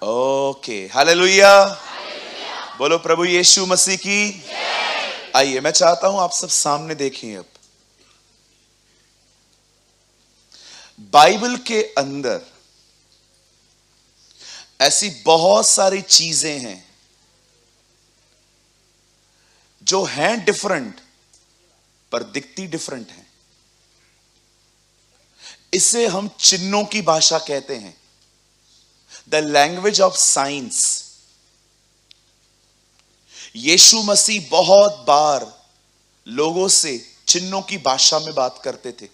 Okay, hallelujah. बोलो प्रभु यीशु मसीह की। आइए, मैं चाहता हूं आप सब सामने देखें। अब बाइबल के अंदर ऐसी बहुत सारी चीजें हैं जो हैं डिफरेंट पर दिखती डिफरेंट हैं। इसे हम चिन्हों की भाषा कहते हैं, द लैंग्वेज ऑफ साइंस। यीशु मसीह बहुत बार लोगों से चिन्हों की भाषा में बात करते थे।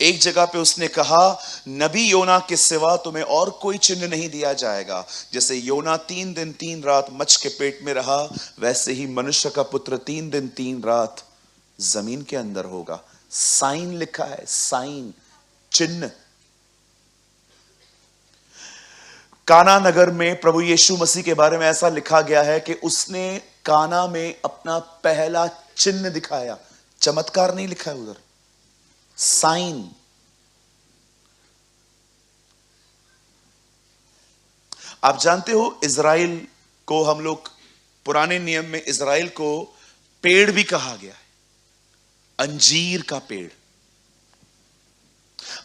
एक जगह पे उसने कहा, नबी योना के सिवा तुम्हें और कोई चिन्ह नहीं दिया जाएगा। जैसे योना 3 दिन 3 रात मच्छ के पेट में रहा, वैसे ही मनुष्य का पुत्र 3 दिन 3 रात जमीन के अंदर होगा। साइन लिखा है, साइन, चिन्ह। काना नगर में प्रभु यीशु मसीह के बारे में ऐसा लिखा गया है कि उसने काना में अपना पहला चिन्ह दिखाया। चमत्कार नहीं लिखा है उधर, साइन। आप जानते हो, इज़राइल को हम लोग पुराने नियम में इज़राइल को पेड़ भी कहा गया है, अंजीर का पेड़।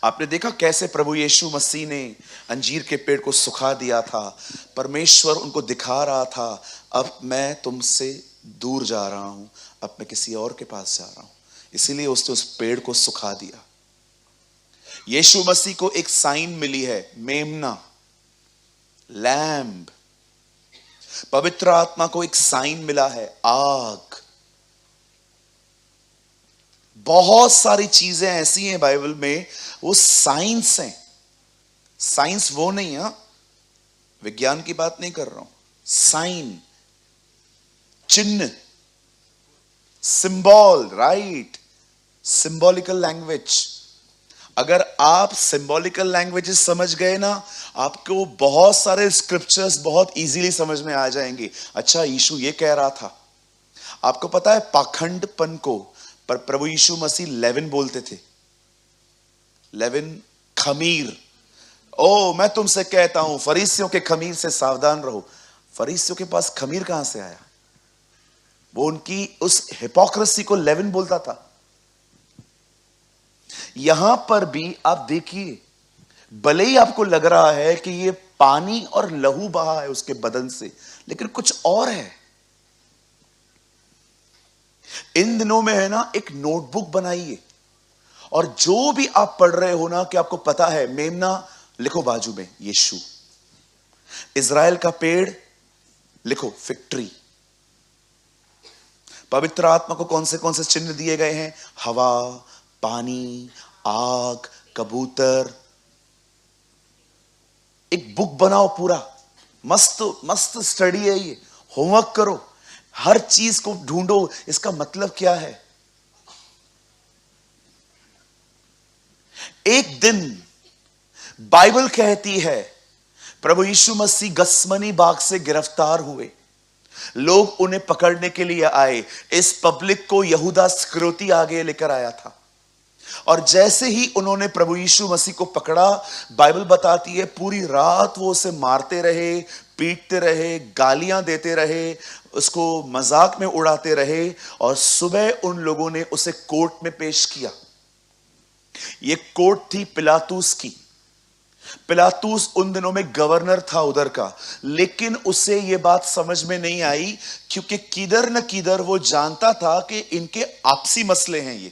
आपने देखा कैसे प्रभु यीशु मसीह ने अंजीर के पेड़ को सुखा दिया था। परमेश्वर उनको दिखा रहा था, अब मैं तुमसे दूर जा रहा हूं, अब मैं किसी और के पास जा रहा हूं। इसीलिए उसने उस पेड़ को सुखा दिया। यीशु मसीह को एक साइन मिली है, मेमना, लैम्ब। पवित्र आत्मा को एक साइन मिला है, आग। बहुत सारी चीजें ऐसी हैं बाइबल में, वो साइंस हैं। साइंस वो नहीं है, विज्ञान की बात नहीं कर रहा हूं। साइन, चिन्ह, सिंबल, राइट, सिंबॉलिकल लैंग्वेज। अगर आप सिंबॉलिकल लैंग्वेजेस समझ गए ना, आपको बहुत सारे स्क्रिप्चर्स बहुत इजीली समझ में आ जाएंगे। अच्छा, यीशु ये कह रहा था। आपको पता है पाखंडपन को पर प्रभु यीशु मसीह लेविन बोलते थे। लेविन, खमीर। ओ, मैं तुमसे कहता हूं, फरीसियों के खमीर से सावधान रहो। फरीसियों के पास खमीर कहां से आया? वो उनकी उस हिपोक्रेसी को लेविन बोलता था। यहां पर भी आप देखिए, भले ही आपको लग रहा है कि ये पानी और लहू बहा है उसके बदन से, लेकिन कुछ और है। इन दिनों में है ना, एक नोटबुक बनाइए और जो भी आप पढ़ रहे हो ना, कि आपको पता है, मेमना लिखो बाजू में, यीशु। इज़राइल का पेड़ लिखो, फिग ट्री। पवित्र आत्मा को कौन से चिन्ह दिए गए हैं? हवा, पानी, आग, कबूतर। एक बुक बनाओ पूरा, मस्त मस्त स्टडी है ये, होमवर्क करो, हर चीज को ढूंढो, इसका मतलब क्या है। एक दिन बाइबल कहती है प्रभु यीशु मसीह गसमनी बाग से गिरफ्तार हुए। लोग उन्हें पकड़ने के लिए आए। इस पब्लिक को यहूदा इस्करियोती आगे लेकर आया था। और जैसे ही उन्होंने प्रभु यीशु मसीह को पकड़ा, बाइबल बताती है पूरी रात वो उसे मारते रहे, पीटते रहे, गालियां देते रहे, उसको मजाक में उड़ाते रहे। और सुबह उन लोगों ने उसे कोर्ट में पेश किया। ये कोर्ट थी पिलातूस की। पिलातूस उन दिनों में गवर्नर था उधर का, लेकिन उसे यह बात समझ में नहीं आई, क्योंकि किधर न किधर वो जानता था कि इनके आपसी मसले हैं ये।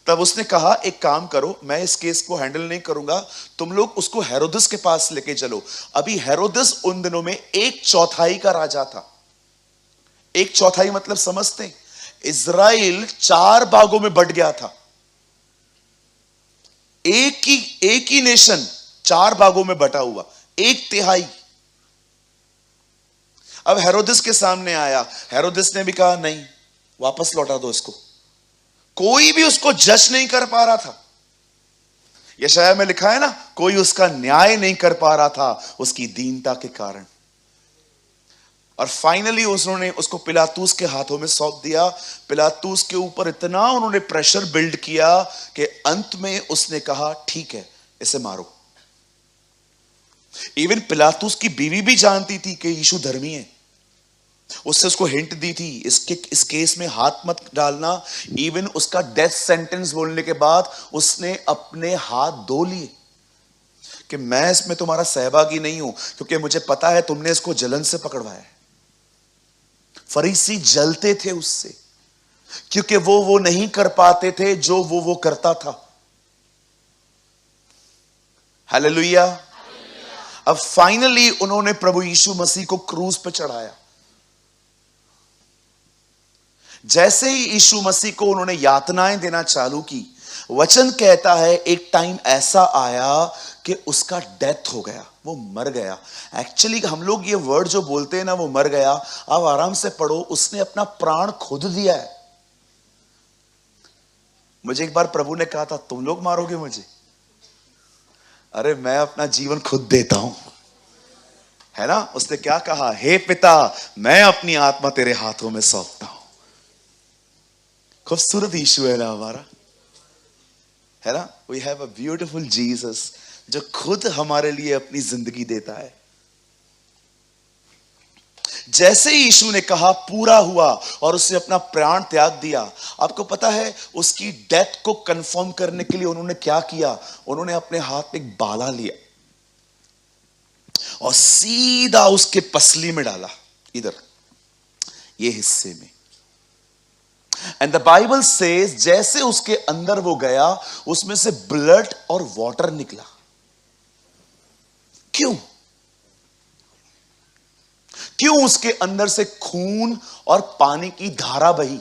तब उसने कहा, एक काम करो, मैं इस केस को हैंडल नहीं करूंगा, तुम लोग उसको हेरोदस के पास लेके चलो। अभी हेरोदस उन दिनों में 1/4 का राजा था। 1/4 मतलब समझते? इज़राइल 4 भागों में बट गया था। एक ही नेशन 4 भागों में बटा हुआ, 1/3। अब हेरोदस के सामने आया। हेरोदस ने भी कहा, नहीं, वापस लौटा दो इसको। कोई भी उसको जज नहीं कर पा रहा था। यशायाह में लिखा है ना, कोई उसका न्याय नहीं कर पा रहा था उसकी दीनता के कारण। और फाइनली उन्होंने उसको पिलातूस के हाथों में सौंप दिया। पिलातूस के ऊपर इतना उन्होंने प्रेशर बिल्ड किया कि अंत में उसने कहा, ठीक है, इसे मारो। इवन पिलातुस की बीवी भी जानती थी कि यीशु धर्मी है, उससे उसको हिंट दी थी इस केस में हाथ मत डालना। इवन उसका डेथ सेंटेंस बोलने के बाद उसने अपने हाथ धो लिए कि मैं इसमें तुम्हारा सहभागी नहीं हूं, क्योंकि मुझे पता है तुमने इसको जलन से पकड़वाया है। फरीसी जलते थे उससे, क्योंकि वो नहीं कर पाते थे जो वो करता था। हालेलुया। अब फाइनली उन्होंने प्रभु यीशु मसीह को क्रूस पे चढ़ाया। जैसे ही यीशु मसीह को उन्होंने यातनाएं देना चालू की, वचन कहता है एक टाइम ऐसा आया कि उसका डेथ हो गया, वो मर गया। एक्चुअली हम लोग ये वर्ड जो बोलते हैं ना, वो मर गया, आप आराम से पढ़ो, उसने अपना प्राण खुद दिया है। मुझे एक बार प्रभु ने कहा था तुम लोग मारोगे मुझे, अरे मैं अपना जीवन खुद देता हूं, है ना। उसने क्या कहा, हे पिता मैं अपनी आत्मा तेरे हाथों में सौंपता हूं। खूबसूरत यीशु है ना हमारा, है ना। We have a beautiful Jesus जो खुद हमारे लिए अपनी जिंदगी देता है। जैसे ही यीशु ने कहा पूरा हुआ और उसने अपना प्राण त्याग दिया, आपको पता है उसकी डेथ को कंफर्म करने के लिए उन्होंने क्या किया, उन्होंने अपने हाथ में एक बाला लिया और सीधा उसके पसली में डाला, इधर ये हिस्से में। एंड द बाइबल सेज जैसे उसके अंदर वो गया, उसमें से ब्लड और वाटर निकला। क्यों उसके अंदर से खून और पानी की धारा बही।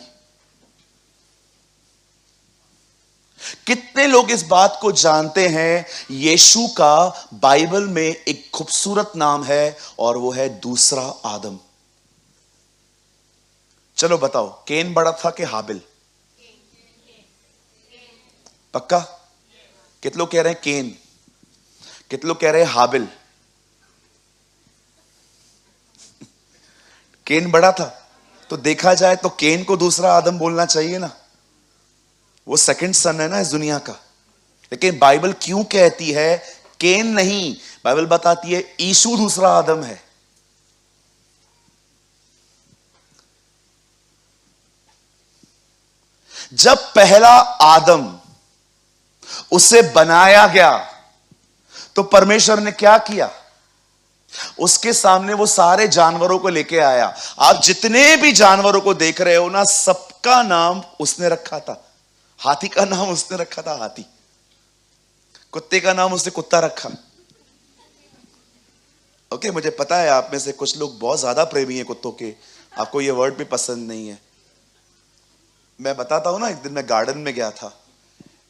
कितने लोग इस बात को जानते हैं, यीशु का बाइबल में एक खूबसूरत नाम है और वो है दूसरा आदम। चलो बताओ, केन बड़ा था कि हाबिल? पक्का? कितने लोग कह रहे हैं केन, कितने लोग कह रहे हैं हाबिल? केन बड़ा था, तो देखा जाए तो केन को दूसरा आदम बोलना चाहिए ना, वो सेकंड सन है ना इस दुनिया का। लेकिन बाइबल क्यों कहती है केन नहीं, बाइबल बताती है यीशु दूसरा आदम है। जब पहला आदम उसे बनाया गया तो परमेश्वर ने क्या किया, उसके सामने वो सारे जानवरों को लेके आया। आप जितने भी जानवरों को देख रहे हो ना, सबका नाम उसने रखा था। हाथी का नाम उसने रखा था हाथी, कुत्ते का नाम उसने कुत्ता रखा। ओके, मुझे पता है आप में से कुछ लोग बहुत ज्यादा प्रेमी हैं कुत्तों के, आपको ये वर्ड भी पसंद नहीं है। मैं बताता हूं ना, एक दिन मैं गार्डन में गया था,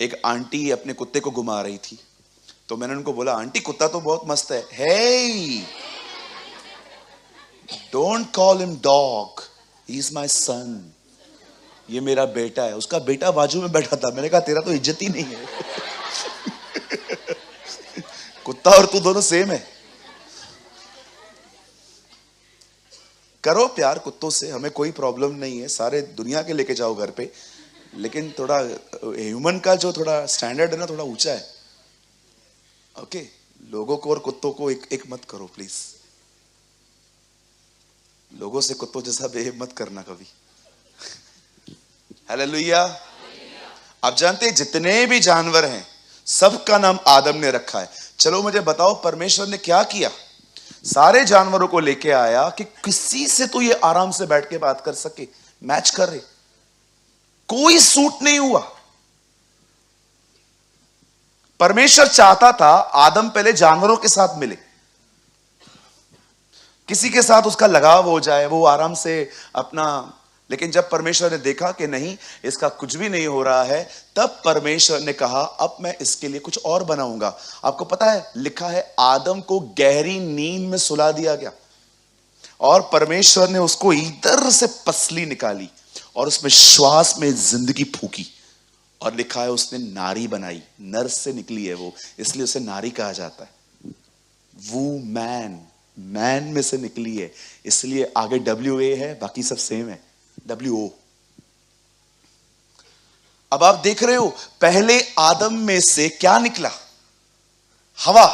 एक आंटी अपने कुत्ते को घुमा रही थी, तो मैंने उनको बोला आंटी कुत्ता तो बहुत मस्त है। Hey, don't call him dog, he is my son, ये मेरा बेटा है। उसका बेटा बाजू में बैठा था, मैंने कहा तेरा तो इज्जत ही नहीं है कुत्ता और तू दोनों सेम है। करो प्यार कुत्तों से, हमें कोई प्रॉब्लम नहीं है, सारे दुनिया के लेके जाओ घर पे, लेकिन थोड़ा ह्यूमन का जो थोड़ा स्टैंडर्ड है ना, थोड़ा ऊंचा है। ओके, लोगों को और कुत्तों को एक मत करो प्लीज, लोगों से कुत्तों जैसा बिहेव मत करना कभी। हालेलुया। आप जानते हैं जितने भी जानवर हैं सबका नाम आदम ने रखा है। चलो मुझे बताओ परमेश्वर ने क्या किया, सारे जानवरों को लेके आया कि किसी से तो ये आराम से बैठ के बात कर सके, मैच कर रहे, कोई सूट नहीं हुआ। परमेश्वर चाहता था आदम पहले जानवरों के साथ मिले, किसी के साथ उसका लगाव हो जाए, वो आराम से अपना। लेकिन जब परमेश्वर ने देखा कि नहीं इसका कुछ भी नहीं हो रहा है, तब परमेश्वर ने कहा अब मैं इसके लिए कुछ और बनाऊंगा। आपको पता है लिखा है आदम को गहरी नींद में सुला दिया गया और परमेश्वर ने उसको इधर से पसली निकाली और उसमें श्वास में जिंदगी फूकी और लिखा है उसने नारी बनाई। नर से निकली है वो, इसलिए उसे नारी कहा जाता है। वो मैन में से निकली है, इसलिए आगे WA है, बाकी सब सेम है, WO। अब आप देख रहे हो पहले आदम में से क्या निकला, हवा।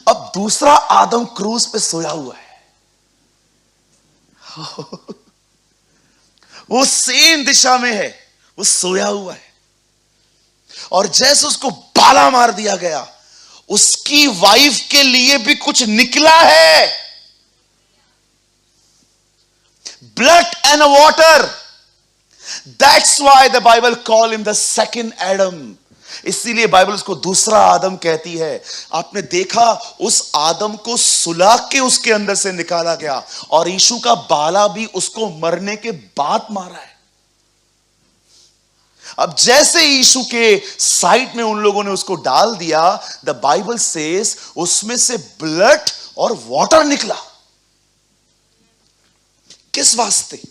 अब दूसरा आदम क्रूज पे सोया हुआ है। वो सेम दिशा में है, वो सोया हुआ है, और जैसे उसको बाला मार दिया गया, उसकी वाइफ के लिए भी कुछ निकला है। Blood and water, that's why the Bible call him the second Adam. इसीलिए बाइबल उसको दूसरा आदम कहती है। आपने देखा, उस आदम को सुला के उसके अंदर से निकाला गया, और यीशु का बाला भी उसको मरने के बाद मारा है। अब जैसे यीशु के साइड में उन लोगों ने उसको डाल दिया, द बाइबल सेज उसमें से ब्लड और वाटर निकला। किस वास्ते?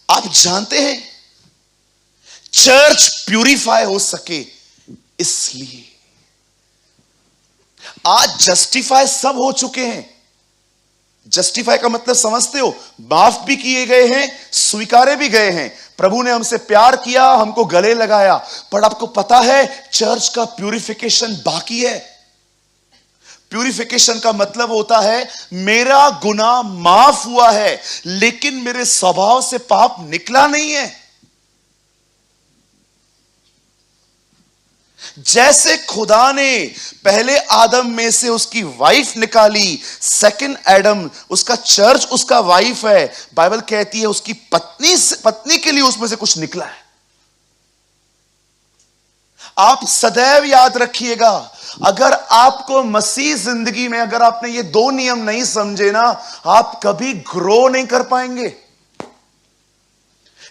आप जानते हैं, चर्च प्यूरिफाई हो सके इसलिए। आज जस्टिफाई सब हो चुके हैं। जस्टिफाई का मतलब समझते हो? माफ भी किए गए हैं, स्वीकारे भी गए हैं। प्रभु ने हमसे प्यार किया, हमको गले लगाया। पर आपको पता है, चर्च का प्यूरिफिकेशन बाकी है। प्यूरिफिकेशन का मतलब होता है, मेरा गुनाह माफ हुआ है, लेकिन मेरे स्वभाव से पाप निकला नहीं है। जैसे खुदा ने पहले आदम में से उसकी वाइफ निकाली, सेकंड एडम उसका चर्च उसका वाइफ है, बाइबल कहती है उसकी पत्नी के लिए उसमें से कुछ निकला है। आप सदैव याद रखिएगा, अगर आपको मसीह जिंदगी में अगर आपने ये दो नियम नहीं समझे ना, आप कभी ग्रो नहीं कर पाएंगे।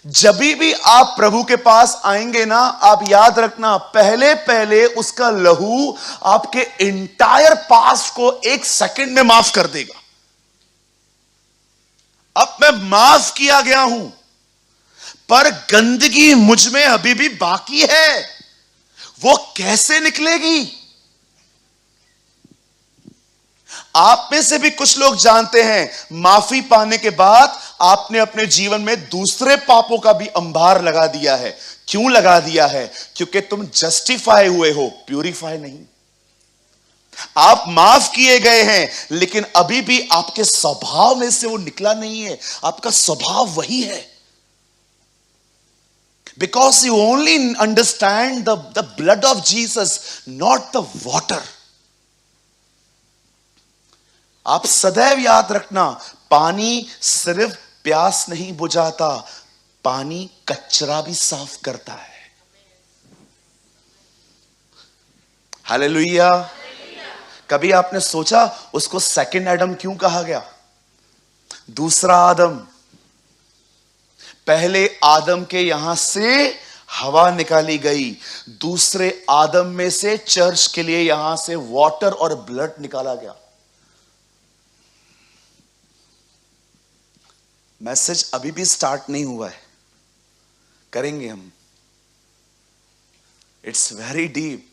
जब भी आप प्रभु के पास आएंगे ना, आप याद रखना, पहले पहले उसका लहू आपके इंटायर पास्ट को एक सेकंड में माफ कर देगा। अब मैं माफ किया गया हूं, पर गंदगी मुझ में अभी भी बाकी है। वो कैसे निकलेगी? आप में से भी कुछ लोग जानते हैं, माफी पाने के बाद आपने अपने जीवन में दूसरे पापों का भी अंबार लगा दिया है। क्यों लगा दिया है? क्योंकि तुम जस्टिफाई हुए हो, प्यूरिफाई नहीं। आप माफ किए गए हैं, लेकिन अभी भी आपके स्वभाव में से वो निकला नहीं है। आपका स्वभाव वही है। Because you only understand the blood of Jesus, not the water. आप सदैव याद रखना, पानी सिर्फ प्यास नहीं बुझाता, पानी कचरा भी साफ करता है। हालेलुया। कभी आपने सोचा उसको सेकंड एडम क्यों कहा गया? दूसरा आदम। पहले आदम के यहां से हवा निकाली गई, दूसरे आदम में से चर्च के लिए यहां से वाटर और ब्लड निकाला गया। मैसेज अभी भी स्टार्ट नहीं हुआ है, करेंगे हम। It's very deep.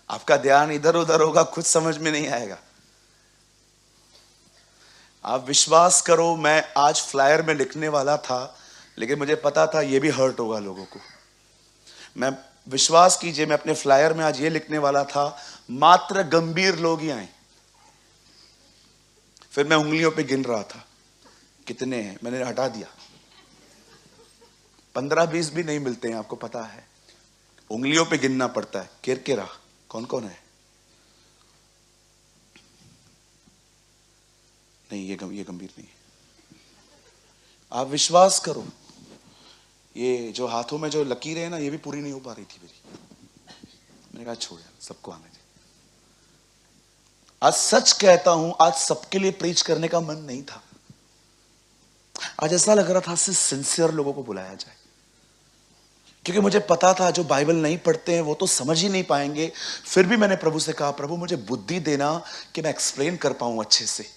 आपका ध्यान इधर उधर होगा, कुछ समझ में नहीं आएगा। आप विश्वास करो, मैं आज फ्लायर में लिखने वाला था, लेकिन मुझे पता था ये भी हर्ट होगा लोगों को। मैं विश्वास कीजिए, मैं अपने फ्लायर में आज ये लिखने वाला था, मात्र गंभीर लोग ही आए। फिर मैं उंगलियों पे गिन रहा था कितने हैं, मैंने हटा दिया। 15-20 भी नहीं मिलते हैं, आपको पता है। उंगलियों पे गिनना पड़ता है। किरकिरा कौन कौन है? नहीं, ये गंभीर नहीं है। आप विश्वास करो, ये जो हाथों में जो लकीरें हैं ना, ये भी पूरी नहीं हो पा रही थी मेरी। मैंने कहा छोड़ यार, सबको आने दे। आज सच कहता हूं, आज सबके लिए प्रीच करने का मन नहीं था। आज ऐसा लग रहा था सिर्फ सिंसियर लोगों को बुलाया जाए, क्योंकि मुझे पता था जो बाइबल नहीं पढ़ते हैं वो तो समझ ही नहीं पाएंगे। फिर भी मैंने प्रभु से कहा, प्रभु मुझे बुद्धि देना कि मैं एक्सप्लेन कर पाऊं अच्छे से।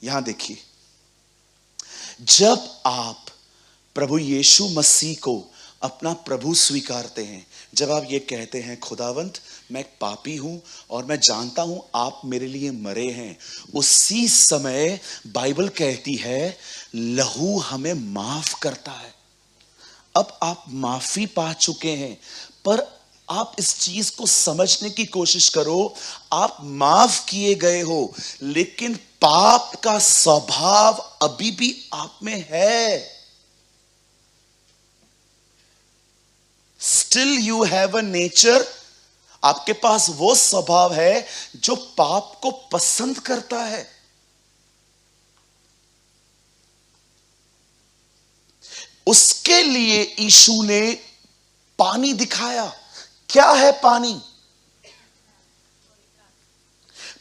यहां देखिए, जब आप प्रभु यीशु मसीह को अपना प्रभु स्वीकारते हैं, जब आप ये कहते हैं, खुदावंत मैं एक पापी हूं और मैं जानता हूं आप मेरे लिए मरे हैं, उसी समय बाइबल कहती है लहू हमें माफ करता है। अब आप माफी पा चुके हैं, पर आप इस चीज को समझने की कोशिश करो। आप माफ किए गए हो, लेकिन पाप का स्वभाव अभी भी आप में है। Still you have a nature. आपके पास वो स्वभाव है जो पाप को पसंद करता है। उसके लिए यीशु ने पानी दिखाया। क्या है पानी?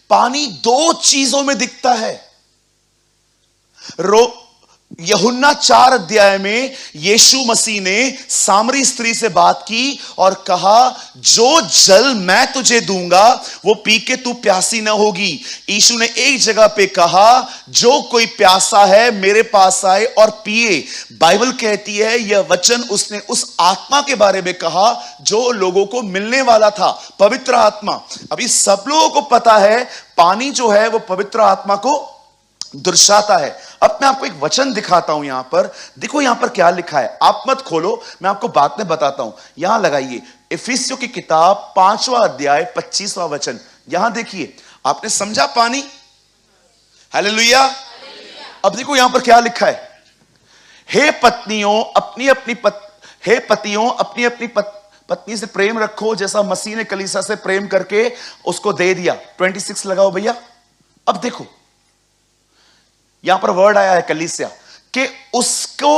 पानी दो चीजों में दिखता है। यूहन्ना 4 अध्याय में यीशु मसीह ने सामरी स्त्री से बात की और कहा, जो जल मैं तुझे दूंगा वो पी के तू प्यासी ना होगी। यीशु ने एक जगह पे कहा, जो कोई प्यासा है मेरे पास आए और पिए। बाइबल कहती है यह वचन उसने उस आत्मा के बारे में कहा जो लोगों को मिलने वाला था, पवित्र आत्मा। अभी सब लोगों को पता है पानी जो है वो पवित्र आत्मा को दर्शाता है। अब मैं आपको एक वचन दिखाता हूं। यहां पर देखो, यहां पर क्या लिखा है। आप मत खोलो, मैं आपको बाद में बताता हूं। यहां लगाइए इफिसियों की किताब 5वां अध्याय 25वां वचन। यहां देखिए, आपने समझा पानी? हालेलुया। अब देखो यहां पर क्या लिखा है। हे पत्नियों अपनी अपनी पत्नी से प्रेम रखो, जैसा मसीह ने कलीसिया से प्रेम करके उसको दे दिया। 26 लगाओ भैया। अब देखो यहां पर वर्ड आया है कलीसिया कि उसको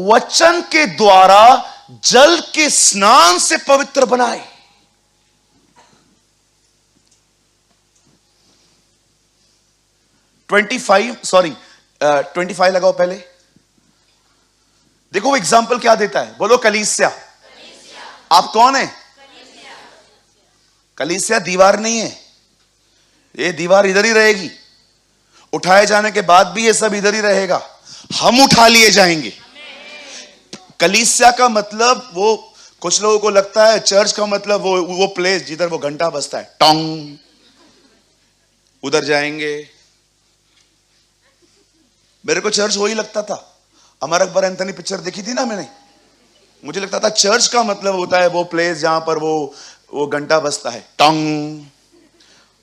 वचन के द्वारा जल के स्नान से पवित्र बनाए। ट्वेंटी फाइव लगाओ पहले। देखो वो एग्जाम्पल क्या देता है, बोलो कलीसिया। आप कौन है? कलीसिया दीवार नहीं है। ये दीवार इधर ही रहेगी, उठाए जाने के बाद भी ये सब इधर ही रहेगा। हम उठा लिए जाएंगे। कलीसिया का मतलब, वो कुछ लोगों को लगता है चर्च का मतलब वो प्लेस जिधर वो घंटा बजता है, टोंग, उधर जाएंगे। मेरे को चर्च वही लगता था। अमर अकबर एंथनी पिक्चर देखी थी ना मैंने, मुझे लगता था चर्च का मतलब होता है वो प्लेस जहां पर वो घंटा बजता है, टोंग,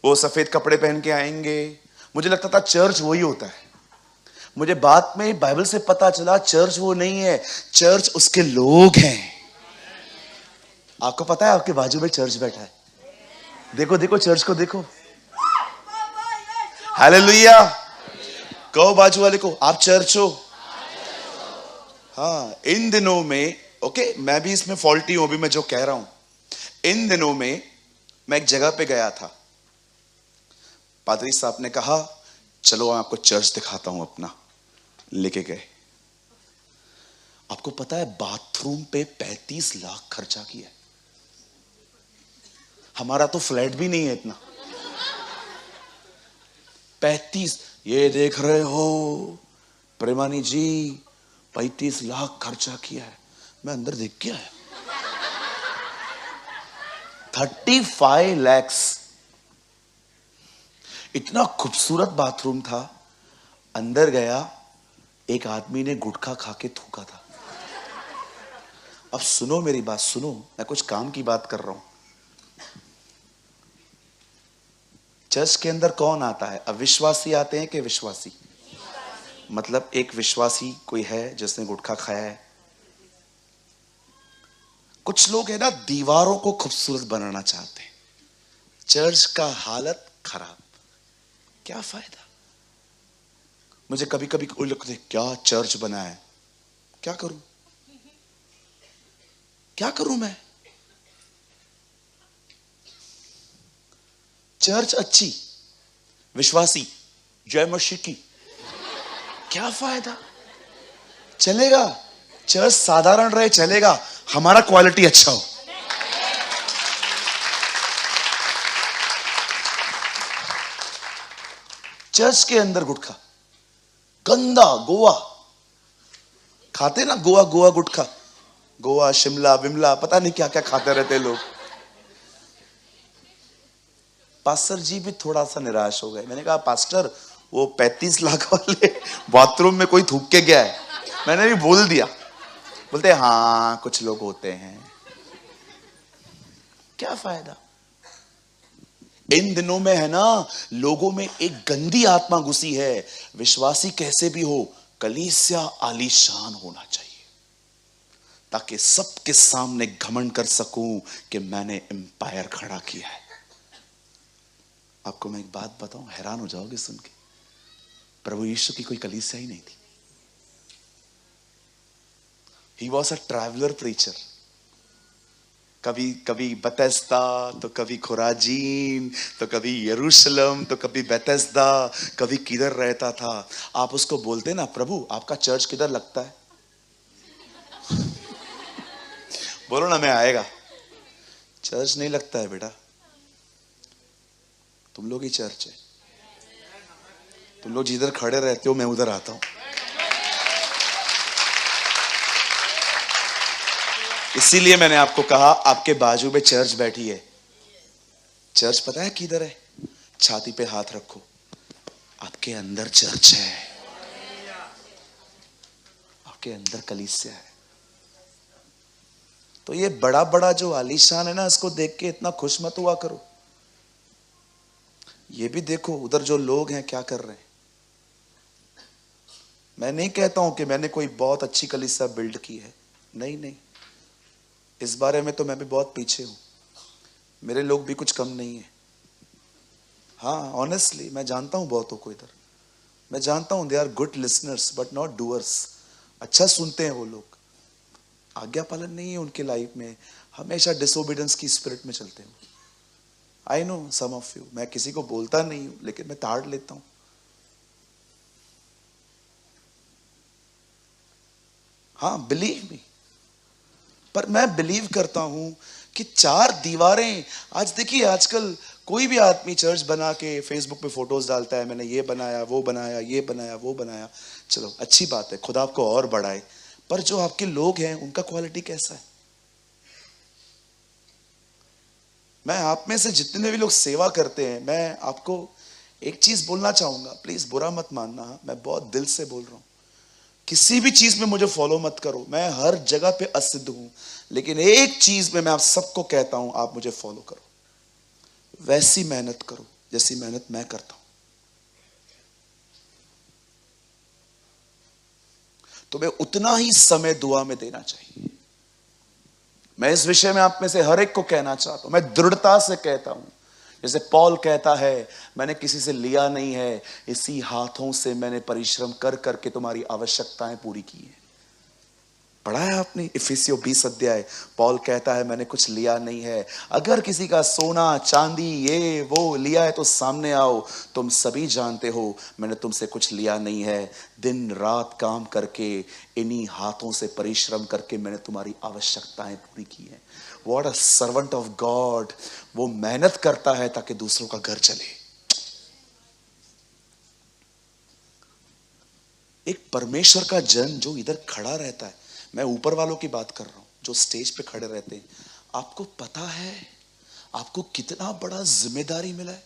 वो सफेद कपड़े पहन के आएंगे। मुझे लगता था चर्च वही होता है। मुझे बाद में बाइबल से पता चला चर्च वो नहीं है, चर्च उसके लोग हैं। आपको पता है आपके बाजू में चर्च बैठा है। देखो देखो चर्च को देखो। हालेलुया। कहो बाजू वाले को, आप चर्च हो। हाँ, इन दिनों में मैं भी इसमें फॉल्टी हूं, भी मैं जो कह रहा हूं। इन दिनों में मैं एक जगह पे गया था। पादरी साहब ने कहा चलो मैं आपको चर्च दिखाता हूं अपना। लेके गए। आपको पता है बाथरूम पे 35 लाख खर्चा किया। हमारा तो फ्लैट भी नहीं है इतना। 35, ये देख रहे हो प्रेमानी जी, 35 लाख खर्चा किया है। मैं अंदर देख के आया। 35 lakhs। इतना खूबसूरत बाथरूम था। अंदर गया, एक आदमी ने गुटखा खा के थूका था। अब सुनो मेरी बात, सुनो, मैं कुछ काम की बात कर रहा हूं। चर्च के अंदर कौन आता है? अविश्वासी आते हैं कि विश्वासी? मतलब एक विश्वासी कोई है जिसने गुटखा खाया है। कुछ लोग है ना दीवारों को खूबसूरत बनाना चाहते हैं, चर्च का हालत खराब। क्या फायदा? मुझे कभी कभी कोई लगता है क्या चर्च बना है, क्या करूं, क्या करूं मैं? चर्च अच्छी, विश्वासी, जय मसीह की, क्या फायदा? चलेगा, चर्च साधारण रहे चलेगा, हमारा क्वालिटी अच्छा हो। चर्च के अंदर गुटखा, गंदा, गोवा खाते ना, गोवा गुटखा, गोवा शिमला विमला पता नहीं क्या क्या खाते रहते लोग। पास्टर जी भी थोड़ा सा निराश हो गए। मैंने कहा पास्टर वो 35 लाख वाले बाथरूम में कोई थूक के गया है। मैंने भी बोल दिया। बोलते हाँ कुछ लोग होते हैं। क्या फायदा? इन दिनों में है ना, लोगों में एक गंदी आत्मा घुसी है। विश्वासी कैसे भी हो, कलीसिया आलीशान होना चाहिए, ताकि सबके सामने घमंड कर सकूं कि मैंने एम्पायर खड़ा किया है। आपको मैं एक बात बताऊं, हैरान हो जाओगे सुन के। प्रभु यीशु की कोई कलीसिया ही नहीं थी। He was a traveller preacher. कभी कभी बेथेस्दा, तो कभी खुराजीन, तो कभी यरूशलेम, तो कभी बेथेस्दा, कभी किधर रहता था। आप उसको बोलते ना, प्रभु आपका चर्च किधर लगता है? बोलो ना, मैं आएगा। चर्च नहीं लगता है बेटा, तुम लोग ही चर्च है। तुम लोग जिधर खड़े रहते हो मैं उधर आता हूं। इसीलिए मैंने आपको कहा, आपके बाजू में चर्च बैठी है। चर्च पता है किधर है? छाती पे हाथ रखो, आपके अंदर चर्च है, आपके अंदर कलीसिया है। तो ये बड़ा बड़ा जो आलीशान है ना, इसको देख के इतना खुश मत हुआ करो। ये भी देखो उधर जो लोग हैं क्या कर रहे हैं। मैं नहीं कहता हूं कि मैंने कोई बहुत अच्छी कलीसिया बिल्ड की है, नहीं नहीं, इस बारे में तो मैं भी बहुत पीछे हूं। मेरे लोग भी कुछ कम नहीं है। हाँ, ऑनेस्टली मैं जानता हूं बहुतों को इधर, मैं जानता हूं they are good listeners but not doers. अच्छा सुनते हैं वो लोग, आज्ञा पालन नहीं है उनके लाइफ में, हमेशा डिसोबीडियंस की स्पिरिट में चलते हैं। I know some of you, मैं किसी को बोलता नहीं हूं लेकिन मैं ताड़ लेता हूं। हाँ, बिलीव मी। पर मैं बिलीव करता हूं कि चार दीवारें, आज देखिए आजकल कोई भी आदमी चर्च बना के फेसबुक पे फोटोज डालता है, मैंने ये बनाया वो बनाया ये बनाया वो बनाया। चलो अच्छी बात है, खुदा आपको और बढ़ाए, पर जो आपके लोग हैं उनका क्वालिटी कैसा है? मैं आप में से जितने भी लोग सेवा करते हैं, मैं आपको एक चीज बोलना चाहूंगा, प्लीज बुरा मत मानना, मैं बहुत दिल से बोल रहा हूं। किसी भी चीज में मुझे फॉलो मत करो, मैं हर जगह पे असिद्ध हूं, लेकिन एक चीज में मैं आप सबको कहता हूं, आप मुझे फॉलो करो, वैसी मेहनत करो जैसी मेहनत मैं करता हूं। तुम्हें उतना ही समय दुआ में देना चाहिए। मैं इस विषय में आप में से हर एक को कहना चाहता हूं, मैं दृढ़ता से कहता हूं, जैसे पौल कहता है, मैंने किसी से लिया नहीं है, इसी हाथों से मैंने परिश्रम कर करके तुम्हारी आवश्यकताएं पूरी की है। पढ़ा है आपने इफिसियों 20 अध्याय? पौल कहता है मैंने कुछ लिया नहीं है, अगर किसी का सोना चांदी ये वो लिया है तो सामने आओ, तुम सभी जानते हो मैंने तुमसे कुछ लिया नहीं है, दिन रात काम करके इन्हीं हाथों से परिश्रम करके मैंने तुम्हारी आवश्यकताएं पूरी की है। What a servant of God, वो मेहनत करता है ताकि दूसरों का घर चले। एक परमेश्वर का जन जो इधर खड़ा रहता है, मैं ऊपर वालों की बात कर रहा हूं जो स्टेज पे खड़े रहते हैं, आपको पता है आपको कितना बड़ा जिम्मेदारी मिला है?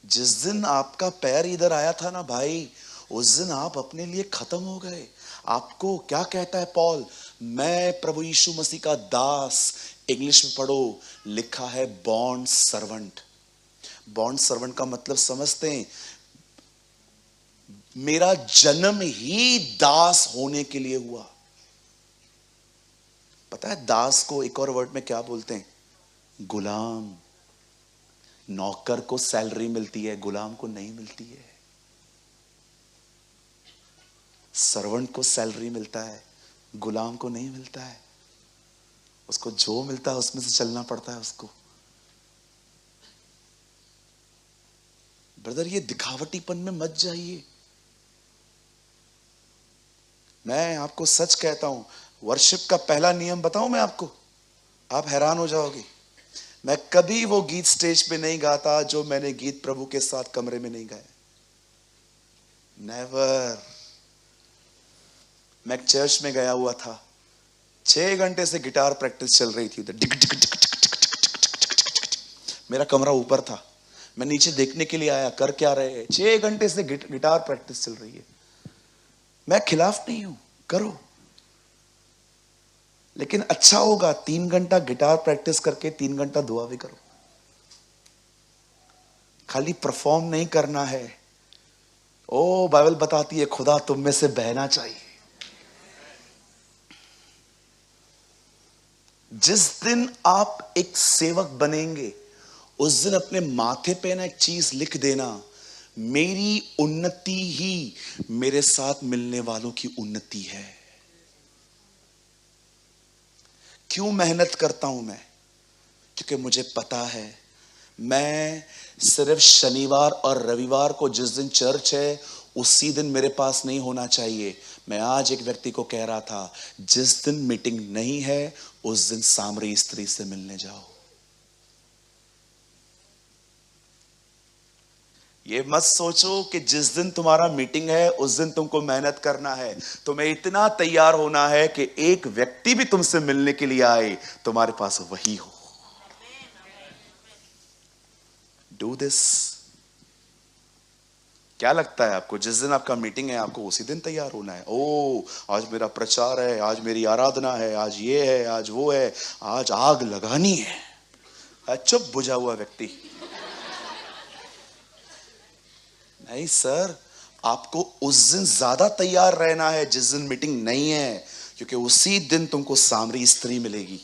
जिस दिन आपका पैर इधर आया था ना भाई, उस दिन आप अपने लिए खत्म हो गए। आपको क्या कहता है पौल? मैं प्रभु यीशु मसीह का दास, इंग्लिश में पढ़ो, लिखा है बॉन्ड सर्वेंट। बॉन्ड सर्वेंट का मतलब समझते हैं? मेरा जन्म ही दास होने के लिए हुआ। पता है दास को एक और वर्ड में क्या बोलते हैं? गुलाम। नौकर को सैलरी मिलती है, गुलाम को नहीं मिलती है। सर्वेंट को सैलरी मिलता है, गुलाम को नहीं मिलता है। उसको जो मिलता है उसमें से चलना पड़ता है उसको। ब्रदर, ये दिखावटीपन में मत जाइए। मैं आपको सच कहता हूं, वर्शिप का पहला नियम बताऊं मैं आपको, आप हैरान हो जाओगे। मैं कभी वो गीत स्टेज पे नहीं गाता जो मैंने गीत प्रभु के साथ कमरे में नहीं गाया। नेवर। मैं चर्च में गया हुआ था, 6 घंटे से गिटार प्रैक्टिस चल रही थी उधर, मेरा कमरा ऊपर था, मैं नीचे देखने के लिए आया कर क्या रहे हैं। 6 घंटे से गिटार प्रैक्टिस चल रही है। मैं खिलाफ नहीं हूं, करो, लेकिन अच्छा होगा 3 घंटा गिटार प्रैक्टिस करके 3 घंटा दुआ भी करो। खाली परफॉर्म नहीं करना है। ओ बाइबल बताती है खुदा तुम में से बहना चाहिए। जिस दिन आप एक सेवक बनेंगे उस दिन अपने माथे पे ना एक चीज लिख देना, मेरी उन्नति ही मेरे साथ मिलने वालों की उन्नति है। क्यों मेहनत करता हूं मैं? क्योंकि मुझे पता है मैं सिर्फ शनिवार और रविवार को जिस दिन चर्च है उसी दिन मेरे पास नहीं होना चाहिए। मैं आज एक व्यक्ति को कह रहा था, जिस दिन मीटिंग नहीं है उस दिन सामरी स्त्री से मिलने जाओ। ये मत सोचो कि जिस दिन तुम्हारा मीटिंग है उस दिन तुमको मेहनत करना है। तुम्हें इतना तैयार होना है कि एक व्यक्ति भी तुमसे मिलने के लिए आए तुम्हारे पास वही हो। Do this. क्या लगता है आपको? जिस दिन आपका मीटिंग है आपको उसी दिन तैयार होना है। ओ आज मेरा प्रचार है, आज मेरी आराधना है, आज ये है, आज वो है, आज आग लगानी है। चुप बुझा हुआ व्यक्ति। नहीं सर, आपको उस दिन ज्यादा तैयार रहना है जिस दिन मीटिंग नहीं है, क्योंकि उसी दिन तुमको सामरी स्त्री मिलेगी।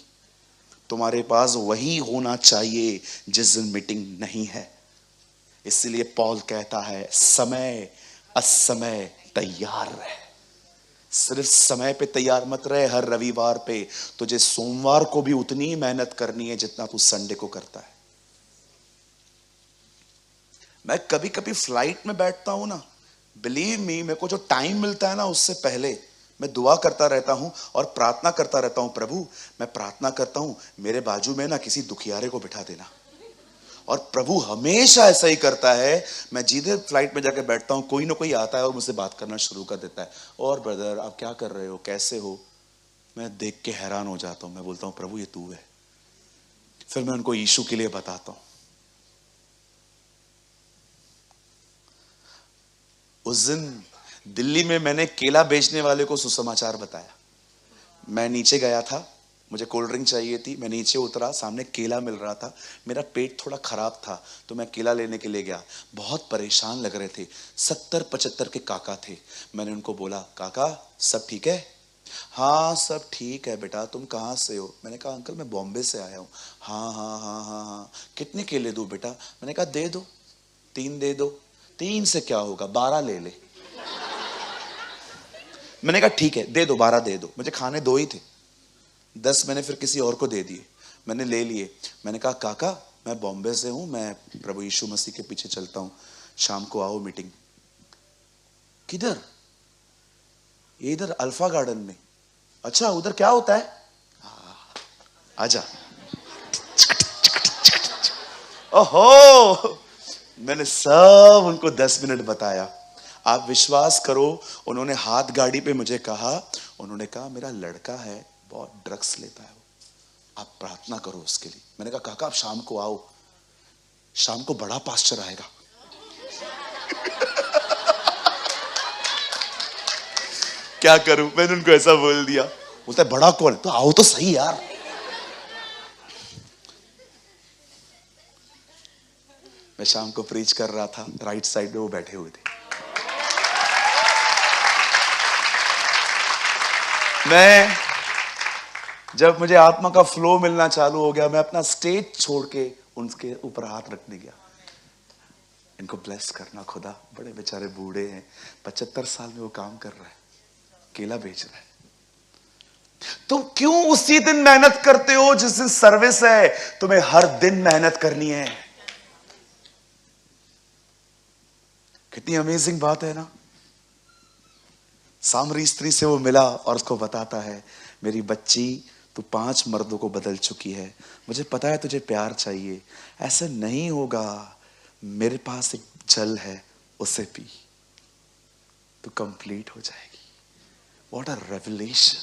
तुम्हारे पास वही होना चाहिए जिस दिन मीटिंग नहीं है। इसलिए पौल कहता है समय असमय तैयार रहे। सिर्फ समय पे तैयार मत रहे हर रविवार पे, तुझे सोमवार को भी उतनी ही मेहनत करनी है जितना तू संडे को करता है। मैं कभी कभी फ्लाइट में बैठता हूं ना, बिलीव मी, मेरे को जो टाइम मिलता है ना उससे पहले मैं दुआ करता रहता हूं और प्रार्थना करता रहता हूं। प्रभु मैं प्रार्थना करता हूं मेरे बाजू में ना किसी दुखियारे को बिठा देना। और प्रभु हमेशा ऐसा ही करता है। मैं जिधर फ्लाइट में जाकर बैठता हूं कोई ना कोई आता है और मुझसे बात करना शुरू कर देता है, और ब्रदर आप क्या कर रहे हो, कैसे हो। मैं देख के हैरान हो जाता हूं। मैं बोलता हूं प्रभु ये तू है। फिर मैं उनको यीशु के लिए बताता हूं। उस दिन दिल्ली में मैंने केला बेचने वाले को सुसमाचार बताया। मैं नीचे गया था, मुझे कोल्ड ड्रिंक चाहिए थी। मैं नीचे उतरा, सामने केला मिल रहा था। मेरा पेट थोड़ा खराब था तो मैं केला लेने के लिए गया। बहुत परेशान लग रहे थे, 70-75 के काका थे। मैंने उनको बोला काका सब ठीक है? हाँ सब ठीक है बेटा, तुम कहाँ से हो? मैंने कहा अंकल मैं बॉम्बे से आया हूँ। हाँ हाँ हाँ हाँ हाँ, कितने केले दूँ बेटा? मैंने कहा दे दो, 3 दे दो। 3 से क्या होगा, 12 ले ले। मैंने कहा ठीक है दे दो, 12 दे दो। मुझे खाने 2 ही थे, 10 मैंने फिर किसी और को दे दिए। मैंने ले लिए। मैंने कहा काका मैं बॉम्बे से हूं, मैं प्रभु यीशु मसीह के पीछे चलता हूं, शाम को आओ मीटिंग। किधर? ये इधर अल्फा गार्डन में। अच्छा उधर क्या होता है? आजा। ओहो, मैंने सब उनको 10 मिनट बताया। आप विश्वास करो, उन्होंने हाथ गाड़ी पे मुझे कहा, उन्होंने कहा मेरा लड़का है बहुत ड्रग्स लेता है, आप प्रार्थना करो उसके लिए। मैंने कहा काका आप शाम को आओ, शाम को बड़ा पास्टर आएगा। क्या करूं, मैंने उनको ऐसा बोल दिया। बोलता है बड़ा कौन? तो आओ तो सही यार। मैं शाम को प्रीच कर रहा था, राइट साइड में वो बैठे हुए थे। मैं जब मुझे आत्मा का फ्लो मिलना चालू हो गया, मैं अपना स्टेज छोड़ के उनके ऊपर हाथ रखने गया। इनको ब्लेस करना खुदा, बड़े बेचारे बूढ़े हैं, 75 साल में वो काम कर रहा है, केला बेच रहा है। तुम क्यों उसी दिन मेहनत करते हो जिस दिन सर्विस है? तुम्हें हर दिन मेहनत करनी है। कितनी अमेजिंग बात है ना। सामरी स्त्री से वो मिला और उसको बताता है मेरी बच्ची तू 5 मर्दों को बदल चुकी है, मुझे पता है तुझे प्यार चाहिए, ऐसा नहीं होगा, मेरे पास एक जल है उसे पी, तू कंप्लीट हो जाएगी। What a revelation.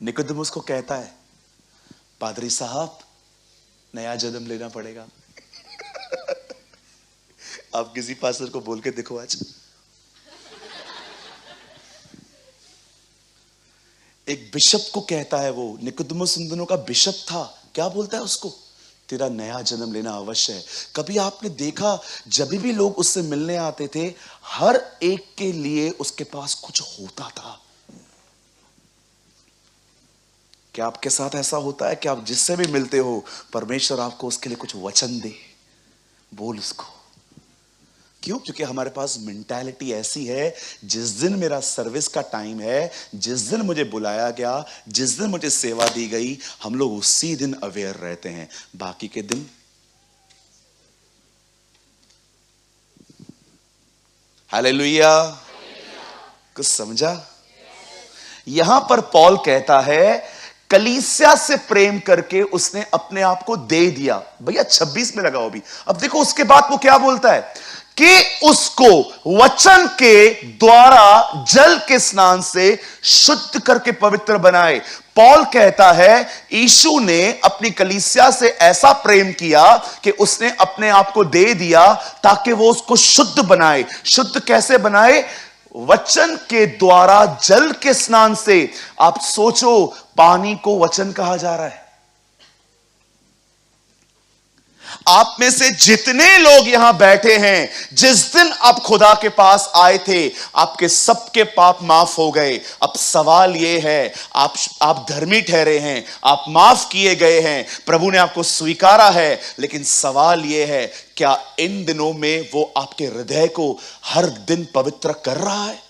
निकोदेमुस को कहता है पादरी साहब नया जन्म लेना पड़ेगा। आप किसी पास्टर को बोल के देखो आज। एक बिशप को कहता है, वो निकोदेमुस उन दिनों का बिशप था, क्या बोलता है उसको? तेरा नया जन्म लेना अवश्य है। कभी आपने देखा जब भी लोग उससे मिलने आते थे, हर एक के लिए उसके पास कुछ होता था। क्या आपके साथ ऐसा होता है कि आप जिससे भी मिलते हो, परमेश्वर आपको उसके लिए कुछ वचन दे? बोल उसको। क्यों? क्योंकि हमारे पास मेंटालिटी ऐसी है, जिस दिन मेरा सर्विस का टाइम है, जिस दिन मुझे बुलाया गया, जिस दिन मुझे सेवा दी गई, हम लोग उसी दिन अवेयर रहते हैं। बाकी के दिन हालेलुया। कुछ समझा? यहां पर पौल कहता है, कलीसिया से प्रेम करके उसने अपने आप को दे दिया। भैया 26 में लगाओ अभी। अब देखो उसके बाद वो क्या बोलता है कि उसको वचन के द्वारा जल के स्नान से शुद्ध करके पवित्र बनाए। पौल कहता है यीशु ने अपनी कलीसिया से ऐसा प्रेम किया कि उसने अपने आप को दे दिया ताकि वो उसको शुद्ध बनाए। शुद्ध कैसे बनाए? वचन के द्वारा जल के स्नान से। आप सोचो, पानी को वचन कहा जा रहा है। आप में से जितने लोग यहां बैठे हैं, जिस दिन आप खुदा के पास आए थे, आपके सबके पाप माफ हो गए। अब सवाल यह है, आप धर्मी ठहरे हैं, आप माफ किए गए हैं, प्रभु ने आपको स्वीकारा है, लेकिन सवाल यह है, क्या इन दिनों में वो आपके हृदय को हर दिन पवित्र कर रहा है?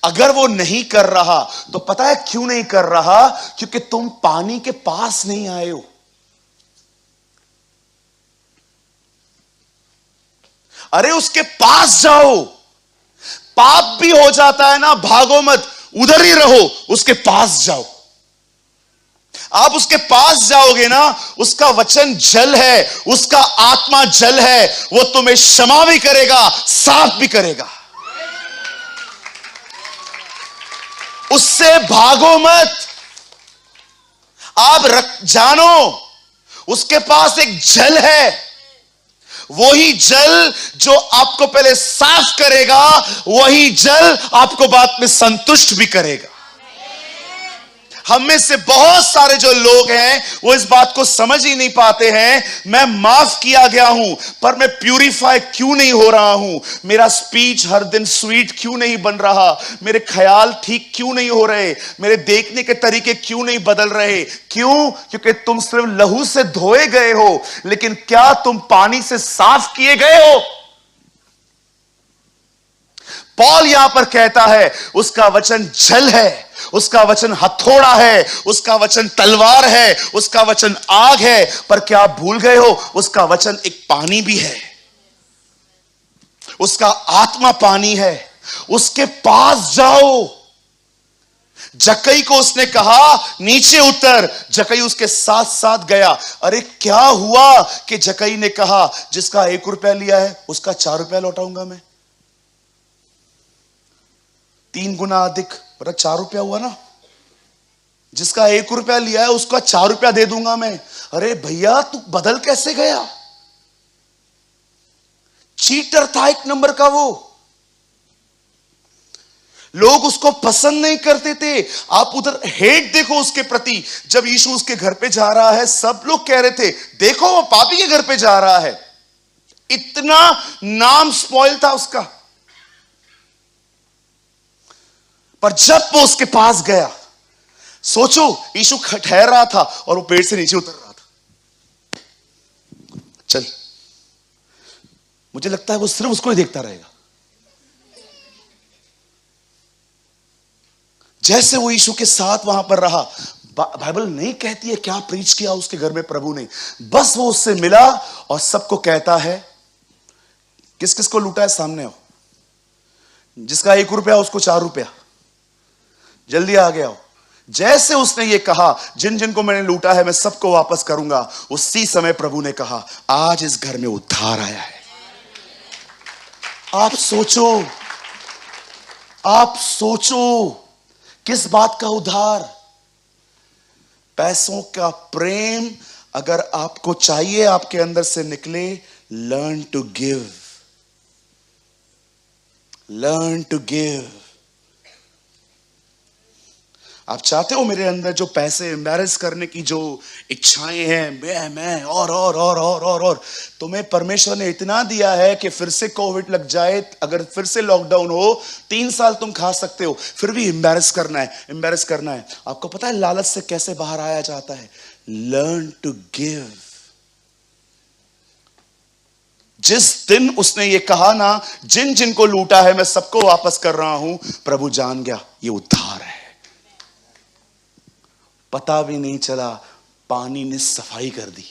अगर वो नहीं कर रहा तो पता है क्यों नहीं कर रहा? क्योंकि तुम पानी के पास नहीं आए हो। अरे उसके पास जाओ। पाप भी हो जाता है ना, भागो मत, उधर ही रहो, उसके पास जाओ। आप उसके पास जाओगे ना, उसका वचन जल है, उसका आत्मा जल है, वो तुम्हें क्षमा भी करेगा, साफ भी करेगा। उससे भागो मत। आप जानो उसके पास एक जल है, वही जल जो आपको पहले साफ करेगा, वही जल आपको बाद में संतुष्ट भी करेगा। हम में से बहुत सारे जो लोग हैं वो इस बात को समझ ही नहीं पाते हैं। मैं माफ किया गया हूं, पर मैं प्यूरिफाई क्यों नहीं हो रहा हूं? मेरा स्पीच हर दिन स्वीट क्यों नहीं बन रहा? मेरे ख्याल ठीक क्यों नहीं हो रहे? मेरे देखने के तरीके क्यों नहीं बदल रहे? क्यों? क्योंकि तुम सिर्फ लहू से धोए गए हो, लेकिन क्या तुम पानी से साफ किए गए हो? पौल यहां पर कहता है उसका वचन जल है, उसका वचन हथौड़ा है, उसका वचन तलवार है, उसका वचन आग है। पर क्या आप भूल गए हो, उसका वचन एक पानी भी है, उसका आत्मा पानी है। उसके पास जाओ। जक्कई को उसने कहा नीचे उतर, जक्कई उसके साथ साथ गया। अरे क्या हुआ कि जक्कई ने कहा जिसका 1 रुपया लिया है उसका 4 रुपया लौटाऊंगा मैं। 3 गुना अधिक, पर 4 रुपया हुआ ना। जिसका 1 रुपया लिया है उसका 4 रुपया दे दूंगा मैं। अरे भैया तू बदल कैसे गया? चीटर था एक नंबर का वो। लोग उसको पसंद नहीं करते थे। आप उधर हेट देखो उसके प्रति। जब यीशु उसके घर पे जा रहा है, सब लोग कह रहे थे देखो वो पापी के घर पे जा रहा है। इतना नाम स्पॉइल था उसका। पर जब वो उसके पास गया, सोचो यीशु ठहर रहा था और वो पेड़ से नीचे उतर रहा था। चल, मुझे लगता है वो सिर्फ उसको ही देखता रहेगा। जैसे वो यीशु के साथ वहां पर रहा, बाइबल नहीं कहती है क्या प्रीच किया उसके घर में प्रभु ने। बस वो उससे मिला और सबको कहता है, किस किस को लूटा है सामने हो। जिसका 1 रुपया उसको 4 रुपया, जल्दी आ गया हो। जैसे उसने ये कहा जिन जिन को मैंने लूटा है मैं सबको वापस करूंगा, उसी समय प्रभु ने कहा आज इस घर में उद्धार आया है। आप सोचो किस बात का उद्धार? पैसों का प्रेम अगर आपको चाहिए आपके अंदर से निकले, learn to give. Learn to give. आप चाहते हो मेरे अंदर जो पैसे एम्बैरेस करने की जो इच्छाएं हैं, मैं और तुम्हें परमेश्वर ने इतना दिया है कि फिर से कोविड लग जाए, अगर फिर से लॉकडाउन हो, 3 साल तुम खा सकते हो, फिर भी एम्बैरेस करना है। आपको पता है लालच से कैसे बाहर आया जाता है? Learn to give. जिस दिन उसने ये कहा ना, जिन जिनको लूटा है मैं सबको वापस कर रहा हूं, प्रभु जान गया ये उद्धार है। पता भी नहीं चला, पानी ने सफाई कर दी।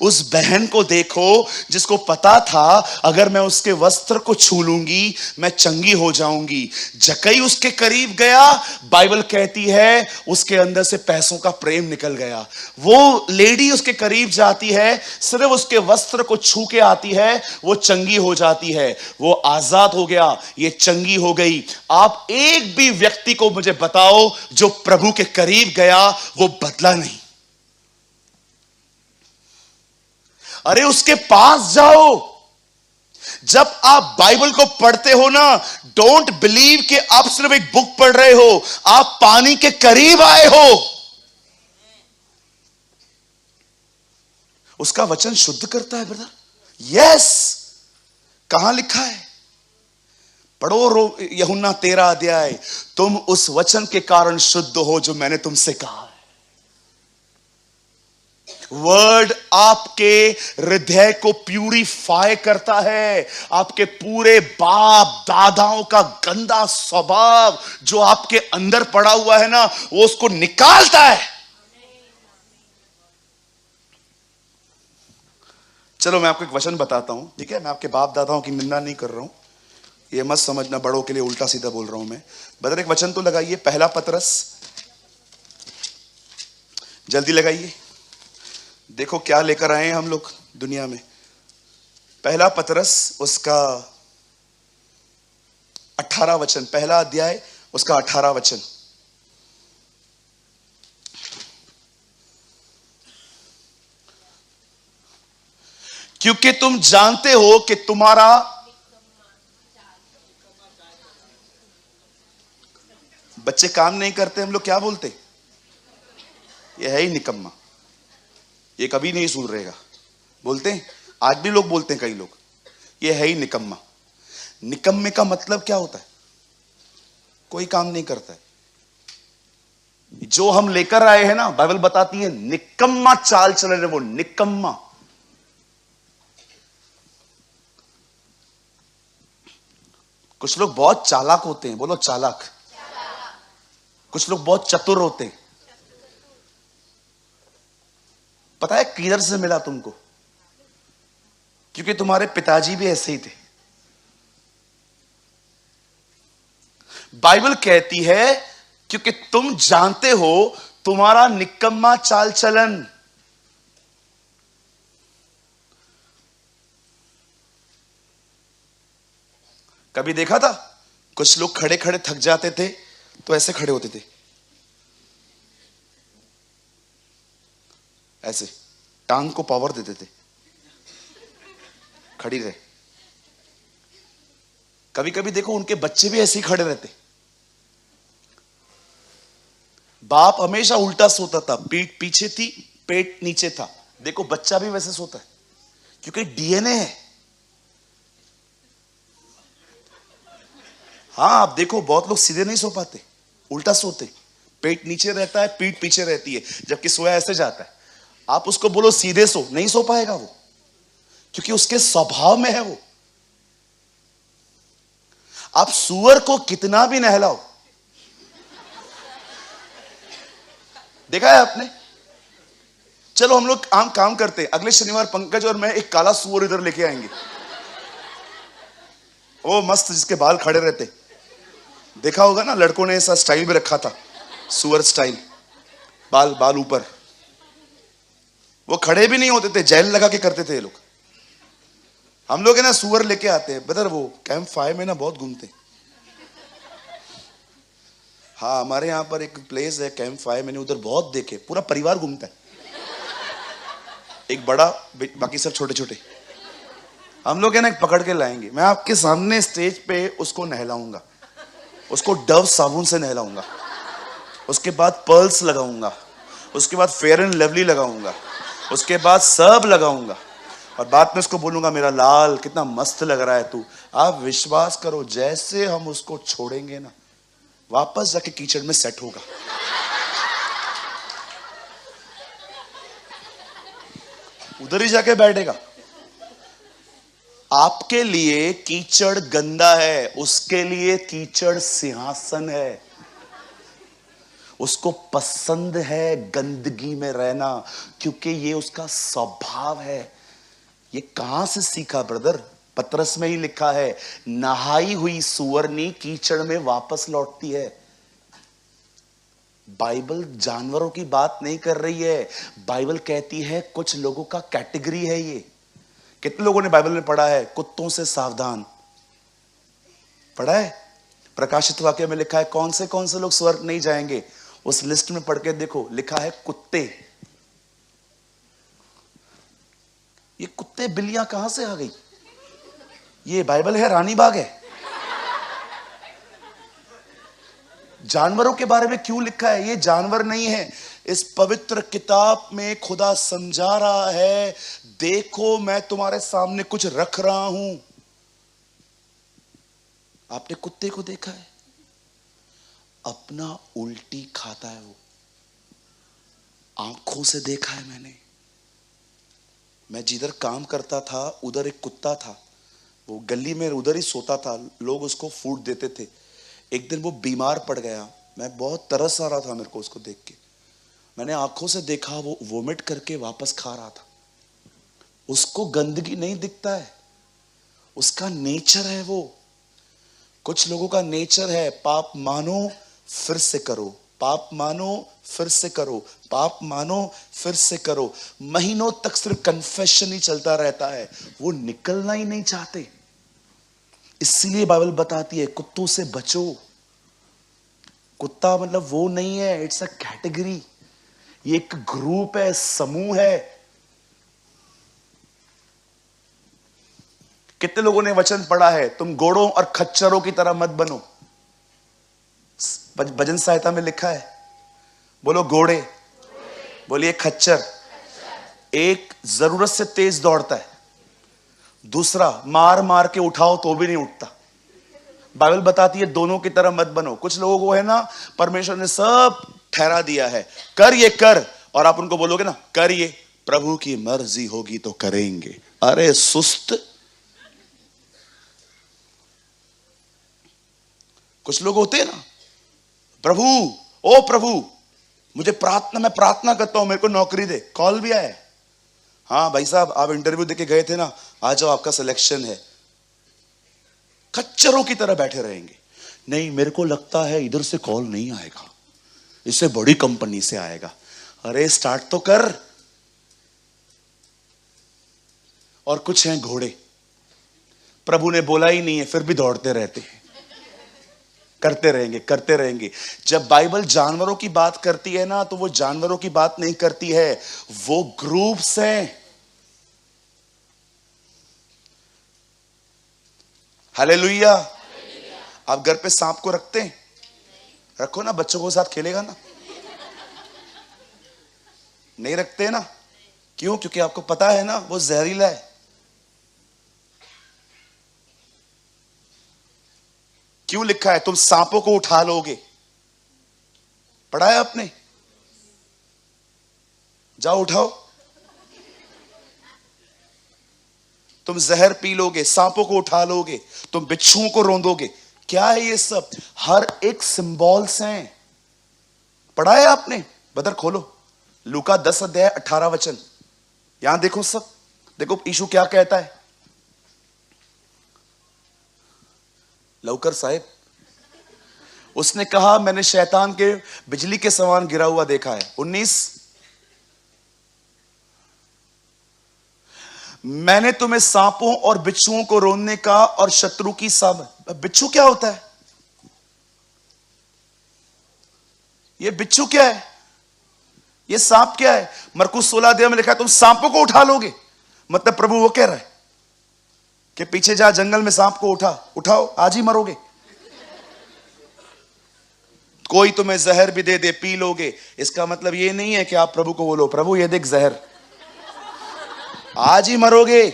उस बहन को देखो जिसको पता था अगर मैं उसके वस्त्र को छू लूंगी मैं चंगी हो जाऊंगी। जकई उसके करीब गया, बाइबल कहती है उसके अंदर से पैसों का प्रेम निकल गया। वो लेडी उसके करीब जाती है, सिर्फ उसके वस्त्र को छू के आती है, वो चंगी हो जाती है, वो आजाद हो गया, ये चंगी हो गई। आप एक भी व्यक्ति को मुझे बताओ जो प्रभु के करीब गया वो बदला नहीं। अरे उसके पास जाओ। जब आप बाइबल को पढ़ते हो ना, डोंट बिलीव कि आप सिर्फ एक बुक पढ़ रहे हो, आप पानी के करीब आए हो। उसका वचन शुद्ध करता है ब्रदर। यस, कहां लिखा है? पढ़ो यूहन्ना 13 अध्याय, तुम उस वचन के कारण शुद्ध हो जो मैंने तुमसे कहा। वर्ड आपके हृदय को प्यूरिफाई करता है। आपके पूरे बाप दादाओं का गंदा स्वभाव जो आपके अंदर पड़ा हुआ है ना, वो उसको निकालता है। चलो मैं आपको एक वचन बताता हूं, ठीक है? मैं आपके बाप दादाओं की निंदा नहीं कर रहा हूं, ये मत समझना बड़ों के लिए उल्टा सीधा बोल रहा हूं मैं। बदर एक वचन तो लगाइए, पहला पतरस, जल्दी लगाइए। देखो क्या लेकर आए हैं हम लोग दुनिया में। पहला पतरस उसका 18 वचन, पहला अध्याय उसका 18 वचन। क्योंकि तुम जानते हो कि तुम्हारा बच्चे काम नहीं करते, हम लोग क्या बोलते? ये है ही निकम्मा, ये कभी नहीं सुधरेगा। बोलते हैं, आज भी लोग बोलते हैं, कई लोग, ये है ही निकम्मा। निकम्मे का मतलब क्या होता है? कोई काम नहीं करता है। जो हम लेकर आए हैं ना, बाइबल बताती है निकम्मा चाल चलन है वो, निकम्मा। कुछ लोग बहुत चालाक होते हैं, बोलो चालाक। कुछ लोग बहुत चतुर होते हैं। पता है किधर से मिला तुमको? क्योंकि तुम्हारे पिताजी भी ऐसे ही थे। बाइबल कहती है क्योंकि तुम जानते हो तुम्हारा निकम्मा चाल चलन। कभी देखा था कुछ लोग खड़े खड़े थक जाते थे तो ऐसे खड़े होते थे, ऐसे टांग को पावर देते थे, खड़ी रहे। कभी कभी देखो उनके बच्चे भी ऐसे ही खड़े रहते। बाप हमेशा उल्टा सोता था, पीठ पीछे थी, पेट नीचे था। देखो बच्चा भी वैसे सोता है क्योंकि डीएनए है। हाँ आप देखो बहुत लोग सीधे नहीं सो पाते, उल्टा सोते, पेट नीचे रहता है, पीठ पीछे रहती है, जबकि सोया ऐसे जाता है। आप उसको बोलो सीधे सो, नहीं सो पाएगा वो, क्योंकि उसके स्वभाव में है वो। आप सूअर को कितना भी नहलाओ, देखा है आपने? चलो हम लोग काम करते हैं, अगले शनिवार पंकज और मैं एक काला सूअर इधर लेके आएंगे। ओ मस्त, जिसके बाल खड़े रहते, देखा होगा ना, लड़कों ने ऐसा स्टाइल भी रखा था, सूअर स्टाइल, बाल बाल ऊपर। वो खड़े भी नहीं होते थे, जेल लगा के करते थे ये लोग। हम लोग है ना सूअर लेके आते हैं ब्रदर, वो कैंप फायर में ना बहुत घूमते। हाँ हमारे यहाँ पर एक प्लेस है कैंप फायर, मैंने उधर बहुत देखे, पूरा परिवार घूमता है, एक बड़ा बाकी सब छोटे छोटे। हम लोग है ना पकड़ के लाएंगे, मैं आपके सामने स्टेज पे उसको नहलाऊंगा। उसको डव साबुन से नहलाऊंगा, उसके बाद पर्ल्स लगाऊंगा, उसके बाद फेयर एंड लवली लगाऊंगा, उसके बाद सब लगाऊंगा और बाद में उसको बोलूंगा मेरा लाल कितना मस्त लग रहा है तू। आप विश्वास करो जैसे हम उसको छोड़ेंगे ना, वापस जाके कीचड़ में सेट होगा। उधर ही जाके बैठेगा। आपके लिए कीचड़ गंदा है, उसके लिए कीचड़ सिंहासन है। उसको पसंद है गंदगी में रहना, क्योंकि ये उसका स्वभाव है। ये कहां से सीखा ब्रदर? पतरस में ही लिखा है, नहाई हुई सुअरनी कीचड़ में वापस लौटती है। बाइबल जानवरों की बात नहीं कर रही है। बाइबल कहती है कुछ लोगों का कैटेगरी है ये। कितने लोगों ने बाइबल में पढ़ा है कुत्तों से सावधान? पढ़ा है? प्रकाशित वाक्य में लिखा है कौन से लोग स्वर्ग नहीं जाएंगे। उस लिस्ट में पढ़ के देखो, लिखा है कुत्ते। ये कुत्ते बिल्लियां कहां से आ गई? ये बाइबल है रानी बाग है? जानवरों के बारे में क्यों लिखा है? ये जानवर नहीं है। इस पवित्र किताब में खुदा समझा रहा है, देखो मैं तुम्हारे सामने कुछ रख रहा हूं। आपने कुत्ते को देखा है? अपना उल्टी खाता है वो। आंखों से देखा है मैंने। मैं जिधर काम करता था उधर एक कुत्ता था, वो गली में उधर ही सोता था, लोग उसको फूड देते थे। एक दिन वो बीमार पड़ गया, मैं बहुत तरस आ रहा था मेरे को उसको देख के। मैंने आंखों से देखा वो वोमिट करके वापस खा रहा था। उसको गंदगी नहीं दिखता है, उसका नेचर है वो। कुछ लोगों का नेचर है पाप मानो फिर से करो, पाप मानो फिर से करो, पाप मानो फिर से करो। महीनों तक सिर्फ कन्फेशन ही चलता रहता है, वो निकलना ही नहीं चाहते। इसलिए बाइबल बताती है कुत्तों से बचो। कुत्ता मतलब वो नहीं है, इट्स अ कैटेगरी। ये एक ग्रुप है, समूह है। कितने लोगों ने वचन पढ़ा है तुम घोड़ों और खच्चरों की तरह मत बनो? भजन सहायता में लिखा है, बोलो घोड़े, बोलिए खच्चर। एक जरूरत से तेज दौड़ता है, दूसरा मार मार के उठाओ तो भी नहीं उठता। बाइबल बताती है दोनों की तरह मत बनो। कुछ लोगों को है ना परमेश्वर ने सब ठहरा दिया है, कर ये कर, और आप उनको बोलोगे ना कर ये, प्रभु की मर्जी होगी तो करेंगे। अरे सुस्त। कुछ लोग होते हैं ना, प्रभु ओ प्रभु मुझे मैं प्रार्थना करता हूं मेरे को नौकरी दे। कॉल भी आया, हाँ भाई साहब आप इंटरव्यू देके गए थे ना, आ जाओ आपका सिलेक्शन है। खच्चरों की तरह बैठे रहेंगे। नहीं मेरे को लगता है इधर से कॉल नहीं आएगा, इससे बड़ी कंपनी से आएगा। अरे स्टार्ट तो कर। और कुछ हैं घोड़े, प्रभु ने बोला ही नहीं है फिर भी दौड़ते रहते हैं, करते रहेंगे करते रहेंगे। जब बाइबल जानवरों की बात करती है ना, तो वो जानवरों की बात नहीं करती है, वो ग्रुप्स हैं। हालेलुया। आप घर पे सांप को रखते हैं? रखो ना, बच्चों को साथ खेलेगा ना। नहीं रखते ना? क्यों? क्योंकि आपको पता है ना वो जहरीला है। क्यों लिखा है तुम सांपों को उठा लोगे? पढ़ा है आपने? जाओ उठाओ। तुम जहर पी लोगे, सांपों को उठा लोगे, तुम बिच्छुओं को रौंदोगे। क्या है ये सब? हर एक सिंबल्स हैं। पढ़ा है आपने? बदर खोलो लूका 10 अध्याय 18 वचन। यहां देखो सब, देखो यीशु क्या कहता है। लौकर साहेब, उसने कहा मैंने शैतान के बिजली के समान गिरा हुआ देखा है। 19, मैंने तुम्हें सांपों और बिच्छुओं को रोनने का और शत्रु की बिच्छू क्या होता है? ये बिच्छू क्या है? ये सांप क्या है? मरकुस 16 अध्याय में लिखा है तुम सांपों को उठा लोगे। मतलब प्रभु वो कह रहा है कि पीछे जा जंगल में सांप को उठाओ, आज ही मरोगे। कोई तुम्हें जहर भी दे दे पी लोगे, इसका मतलब ये नहीं है कि आप प्रभु को बोलो प्रभु ये देख जहर, आज ही मरोगे।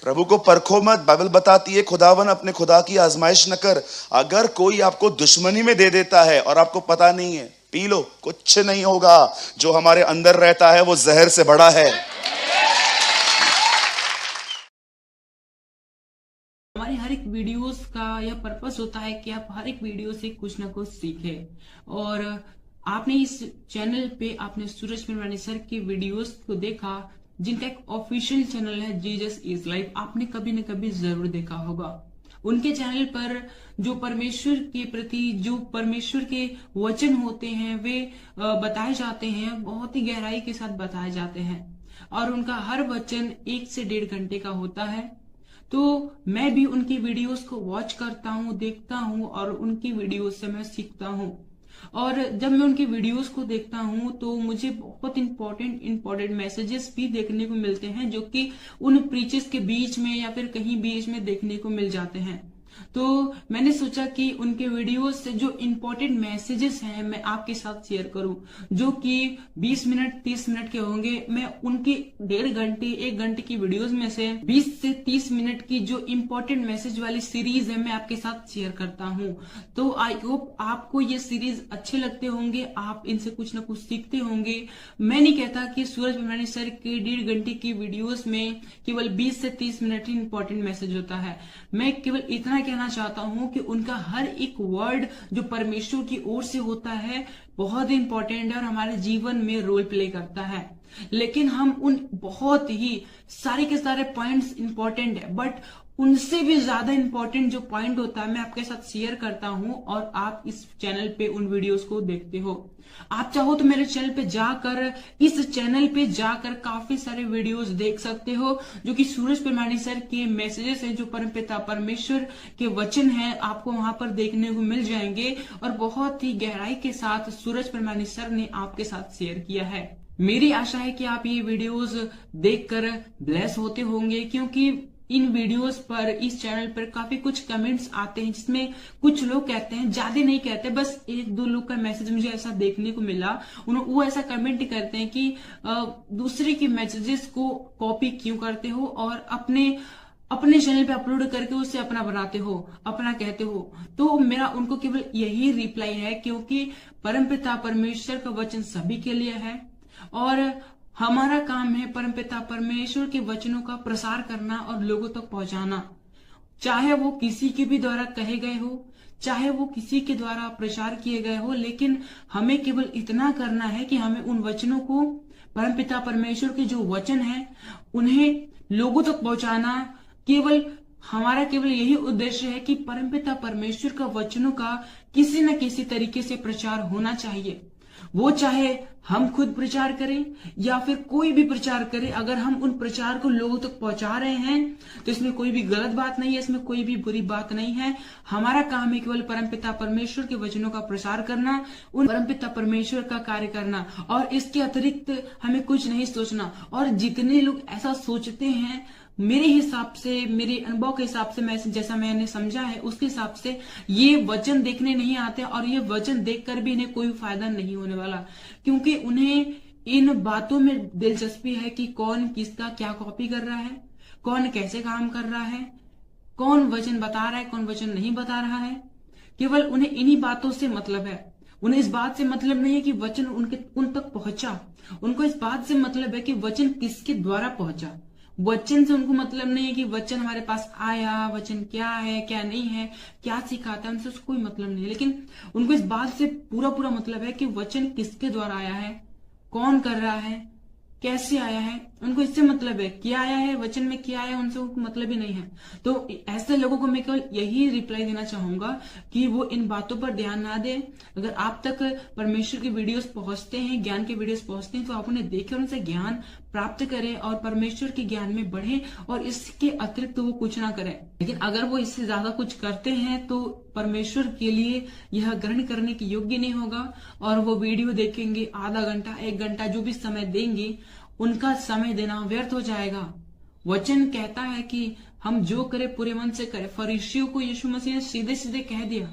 प्रभु को परखो मत। बाइबल बताती है खुदावन अपने खुदा की आजमाइश न कर। अगर कोई आपको दुश्मनी में दे देता है और आपको पता नहीं है, पी लो, कुछ नहीं होगा। जो हमारे अंदर रहता है वो जहर से बड़ा है। हमारे हर एक वीडियोस का यह पर्पस होता है कि आप हर एक वीडियो से कुछ ना कुछ सीखें। और आपने इस चैनल पे आपने सूरज पिरवानी सर की वीडियोस को देखा, जिनका एक ऑफिशियल चैनल है जीसस इज लाइफ, आपने कभी न कभी जरूर देखा होगा। उनके चैनल पर जो परमेश्वर के प्रति जो परमेश्वर के वचन होते हैं वे बताए जाते हैं, बहुत ही गहराई के साथ बताए जाते हैं। और उनका हर वचन 1 से 1.5 घंटे का होता है। तो मैं भी उनकी वीडियोस को वॉच करता हूँ, देखता हूँ और उनकी वीडियोस से मैं सीखता हूँ। और जब मैं उनकी वीडियोस को देखता हूँ तो मुझे बहुत इंपॉर्टेंट मैसेजेस भी देखने को मिलते हैं, जो कि उन प्रीचेस के बीच में या फिर कहीं बीच में देखने को मिल जाते हैं। तो मैंने सोचा कि उनके वीडियोस से जो इम्पोर्टेंट मैसेजेस हैं मैं आपके साथ शेयर करूं, जो कि 20 मिनट 30 मिनट के होंगे। मैं उनकी 1.5 घंटे 1 घंटे की वीडियोस में से 20 से 30 मिनट की जो इम्पोर्टेंट मैसेज वाली सीरीज है मैं आपके साथ शेयर करता हूं। तो आई होप आपको ये सीरीज अच्छे लगते होंगे, आप इनसे कुछ ना कुछ सीखते होंगे। मैं नहीं कहता कि सूरज पिरवानी सर के 1.5 घंटे की वीडियोस में केवल 20 से 30 मिनट ही इंपॉर्टेंट मैसेज होता है। मैं केवल इतना कहना चाहता हूं कि उनका हर एक वर्ड जो परमेश्वर की ओर से होता है बहुत इंपॉर्टेंट है और हमारे जीवन में रोल प्ले करता है। लेकिन हम उन बहुत ही सारे के सारे पॉइंट्स इंपॉर्टेंट है, बट उनसे भी ज्यादा इंपॉर्टेंट जो पॉइंट होता है मैं आपके साथ शेयर करता हूं और आप इस चैनल पे उन वीडियोस को देखते हो। आप चाहो तो मेरे चैनल पे जाकर इस चैनल पे जाकर काफी सारे वीडियोस देख सकते हो, जो कि सूरज पिरवानी सर के मैसेजेस हैं, जो परमपिता परमेश्वर के वचन हैं, आपको वहां पर देखने को मिल जाएंगे और बहुत ही गहराई के साथ सूरज पिरवानी सर ने आपके साथ शेयर किया है। मेरी आशा है कि आप ये वीडियोस देखकर ब्लेस होते होंगे, क्योंकि इन वीडियोस पर इस चैनल पर काफी कुछ कमेंट्स आते हैं जिसमें कुछ लोग कहते हैं, ज्यादा नहीं कहते, बस 1-2 लोग का मैसेज मुझे ऐसा देखने को मिला, वो ऐसा कमेंट करते हैं कि दूसरे के मैसेजेस को कॉपी क्यों करते हो और अपने चैनल पे अपलोड करके उससे अपना बनाते हो, अपना कहते हो। तो मेरा उनको केवल यही रिप्लाई है, क्योंकि परमपिता परमेश्वर का वचन सभी के लिए है और हमारा काम है परमपिता परमेश्वर के वचनों का प्रसार करना और लोगों तक पहुंचाना, चाहे वो किसी के भी द्वारा कहे गए हो, चाहे वो किसी के द्वारा प्रचार किए गए हो। लेकिन हमें केवल इतना करना है कि हमें उन वचनों को, परमपिता परमेश्वर के जो वचन है उन्हें लोगों तक पहुंचाना। हमारा केवल यही उद्देश्य है कि परमपिता परमेश्वर का वचनों का किसी न किसी तरीके से प्रचार होना चाहिए। वो चाहे हम खुद प्रचार करें या फिर कोई भी प्रचार करे, अगर हम उन प्रचार को लोगों तक पहुंचा रहे हैं तो इसमें कोई भी गलत बात नहीं है, इसमें कोई भी बुरी बात नहीं है। हमारा काम है केवल परमपिता परमेश्वर के वचनों का प्रसार करना, उन परमपिता परमेश्वर का कार्य करना, और इसके अतिरिक्त हमें कुछ नहीं सोचना। और जितने लोग ऐसा सोचते हैं, मेरे हिसाब से, मेरे अनुभव के हिसाब से, मैं जैसा मैंने समझा है उसके हिसाब से ये वचन देखने नहीं आते और ये वचन देखकर भी इन्हें कोई फायदा नहीं होने वाला, क्योंकि उन्हें इन बातों में दिलचस्पी है कि कौन किसका क्या कॉपी कर रहा है, कौन कैसे काम कर रहा है, कौन वचन बता रहा है, कौन वचन नहीं बता रहा है। केवल उन्हें इन्हीं बातों से मतलब है। उन्हें इस बात से मतलब नहीं है कि वचन उन तक पहुंचा, उनको इस बात से मतलब है कि वचन किसके द्वारा पहुंचा। वचन से उनको मतलब नहीं है कि वचन हमारे पास आया, वचन क्या है क्या नहीं है, क्या सिखाता है, उनसे उसको कोई मतलब नहीं है। लेकिन उनको इस बात से पूरा मतलब है कि वचन किसके द्वारा आया है, कौन कर रहा है, कैसे आया है, उनको इससे मतलब है। क्या आया है, वचन में क्या आया, उनसे उनको मतलब ही नहीं है। तो ऐसे लोगों को मैं केवल यही रिप्लाई देना चाहूंगा कि वो इन बातों पर ध्यान ना दें। अगर आप तक परमेश्वर की वीडियोस पहुंचते हैं, ज्ञान के वीडियोस पहुंचते हैं, तो आप उन्हें देखें और उनसे ज्ञान प्राप्त करें और परमेश्वर के ज्ञान में बढ़े, और इसके अतिरिक्त वो कुछ ना करें। लेकिन अगर वो इससे ज्यादा कुछ करते हैं तो परमेश्वर के लिए यह ग्रहण करने के योग्य नहीं होगा, और वो वीडियो देखेंगे आधा घंटा 1 घंटा जो भी समय देंगे, उनका समय देना व्यर्थ हो जाएगा। वचन कहता है कि हम जो करें पूरे मन से करें। फरीसियों को यीशु मसीह ने सीधे सीधे कह दिया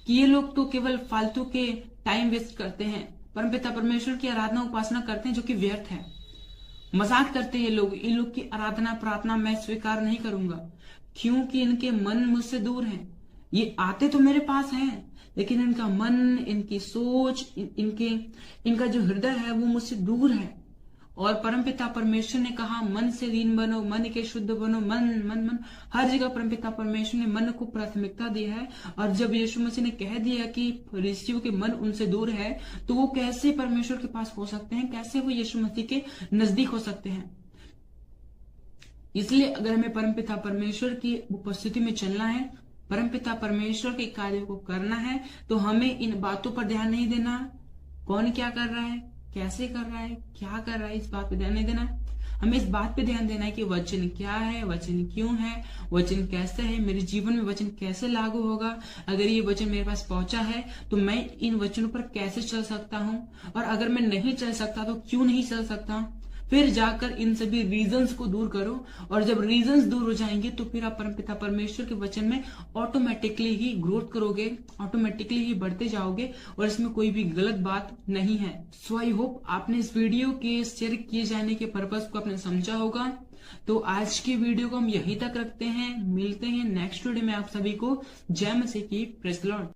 कि ये लोग तो केवल फालतू के टाइम वेस्ट करते हैं, परमपिता परमेश्वर की आराधना उपासना करते हैं जो कि व्यर्थ है। मजाक करते हैं लोग, इन लोग की आराधना प्रार्थना मैं स्वीकार नहीं करूंगा, क्योंकि इनके मन मुझसे दूर हैं। ये आते तो मेरे पास हैं, लेकिन इनका मन, इनकी सोच, इनका जो हृदय है वो मुझसे दूर है। और परमपिता परमेश्वर ने कहा मन से लीन बनो, मन के शुद्ध बनो, मन मन मन, हर जगह परमपिता परमेश्वर ने मन को प्राथमिकता दी है। और जब यीशु मसीह ने कह दिया कि फरीसियों के मन उनसे दूर है, तो वो कैसे परमेश्वर के पास हो सकते हैं, कैसे वो यीशु मसीह के नजदीक हो सकते हैं। इसलिए अगर हमें परमपिता परमेश्वर की उपस्थिति में चलना है, परमपिता परमेश्वर के कार्य को करना है, तो हमें इन बातों पर ध्यान नहीं देना, कौन क्या कर रहा है, कैसे कर रहा है, क्या कर रहा है, इस बात पे ध्यान नहीं देना। हमें इस बात पे ध्यान देना है कि वचन क्या है, वचन क्यों है, वचन कैसे है, मेरे जीवन में वचन कैसे लागू होगा। अगर ये वचन मेरे पास पहुंचा है तो मैं इन वचनों पर कैसे चल सकता हूं, और अगर मैं नहीं चल सकता तो क्यों नहीं चल सकता। फिर जाकर इन सभी रीजंस को दूर करो, और जब रीजंस दूर हो जाएंगे तो फिर आप परमपिता परमेश्वर के वचन में ऑटोमेटिकली ही ग्रोथ करोगे, ऑटोमेटिकली ही बढ़ते जाओगे, और इसमें कोई भी गलत बात नहीं है। सो आई होप आपने इस वीडियो के शेयर किए जाने के पर्पस को आपने समझा होगा। तो आज की वीडियो को हम यहीं तक रखते हैं, मिलते हैं नेक्स्ट वीडियो में। आप सभी को जय मसीह की, प्रेज़ द लॉर्ड।